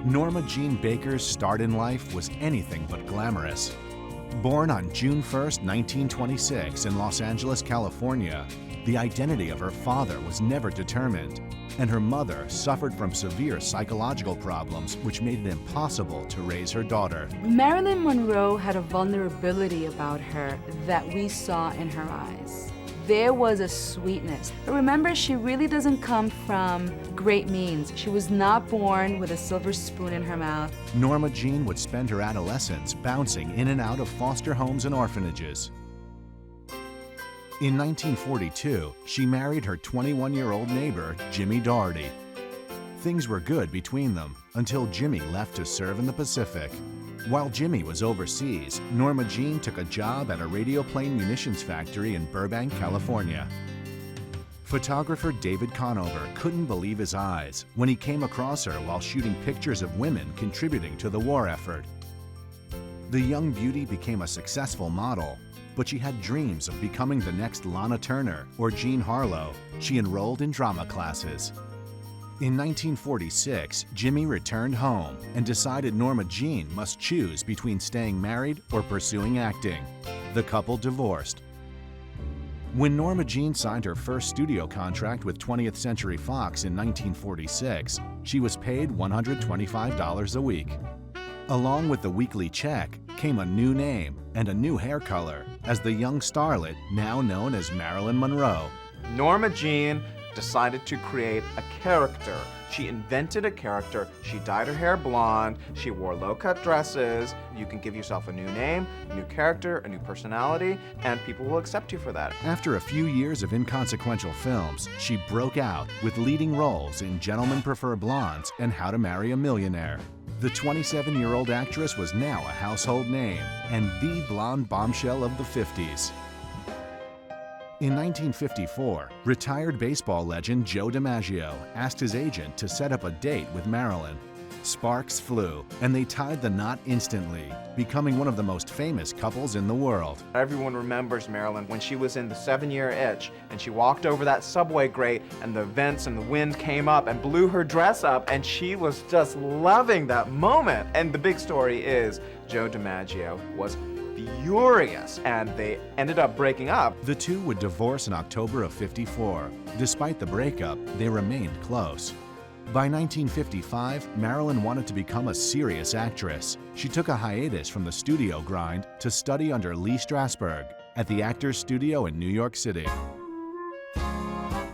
Norma Jean Baker's start in life was anything but glamorous. Born on June 1, 1926 in Los Angeles, California, the identity of her father was never determined, and her mother suffered from severe psychological problems which made it impossible to raise her daughter. Marilyn Monroe had a vulnerability about her that we saw in her eyes. There was a sweetness. But remember, she really doesn't come from great means. She was not born with a silver spoon in her mouth. Norma Jean would spend her adolescence bouncing in and out of foster homes and orphanages. In 1942, she married her 21-year-old neighbor, Jimmy Doherty. Things were good between them until Jimmy left to serve in the Pacific. While Jimmy was overseas, Norma Jean took a job at a radioplane munitions factory in Burbank, California. Photographer David Conover couldn't believe his eyes when he came across her while shooting pictures of women contributing to the war effort. The young beauty became a successful model, but she had dreams of becoming the next Lana Turner or Jean Harlow. She enrolled in drama classes. In 1946, Jimmy returned home and decided Norma Jean must choose between staying married or pursuing acting. The couple divorced. When Norma Jean signed her first studio contract with 20th Century Fox in 1946, she was paid $125 a week. Along with the weekly check came a new name and a new hair color as the young starlet now known as Marilyn Monroe. Norma Jean decided to create a character. She invented a character. She dyed her hair blonde. She wore low-cut dresses. You can give yourself a new name, a new character, a new personality, and people will accept you for that. After a few years of inconsequential films, she broke out with leading roles in Gentlemen Prefer Blondes and How to Marry a Millionaire. The 27-year-old actress was now a household name and the blonde bombshell of the 50s. In 1954, retired baseball legend Joe DiMaggio asked his agent to set up a date with Marilyn. Sparks flew, and they tied the knot instantly, becoming one of the most famous couples in the world. Everyone remembers Marilyn when she was in The 7-Year Itch, and she walked over that subway grate, and the vents and the wind came up and blew her dress up, and she was just loving that moment. And the big story is Joe DiMaggio was furious, and they ended up breaking up. The two would divorce in October of '54. Despite the breakup, they remained close. By 1955, Marilyn wanted to become a serious actress. She took a hiatus from the studio grind to study under Lee Strasberg at the Actors Studio in New York City.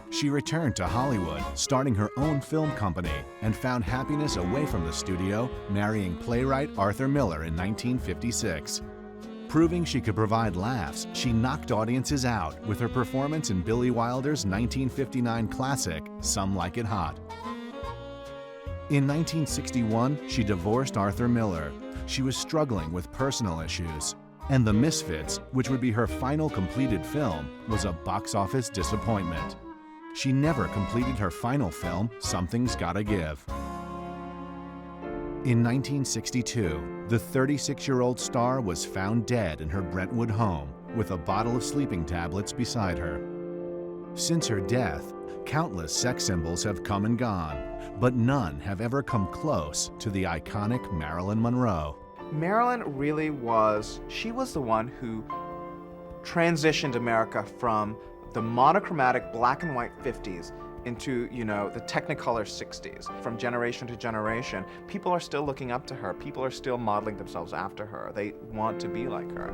She returned to Hollywood, starting her own film company, and found happiness away from the studio, marrying playwright Arthur Miller in 1956. Proving she could provide laughs, she knocked audiences out with her performance in Billy Wilder's 1959 classic, Some Like It Hot. In 1961, she divorced Arthur Miller. She was struggling with personal issues, and The Misfits, which would be her final completed film, was a box office disappointment. She never completed her final film, Something's Gotta Give. In 1962, the 36-year-old star was found dead in her Brentwood home with a bottle of sleeping tablets beside her. Since her death, countless sex symbols have come and gone, but none have ever come close to the iconic Marilyn Monroe. Marilyn really was, she was the one who transitioned America from the monochromatic black and white 50s into, the Technicolor 60s. From generation to generation, people are still looking up to her. People are still modeling themselves after her. They want to be like her.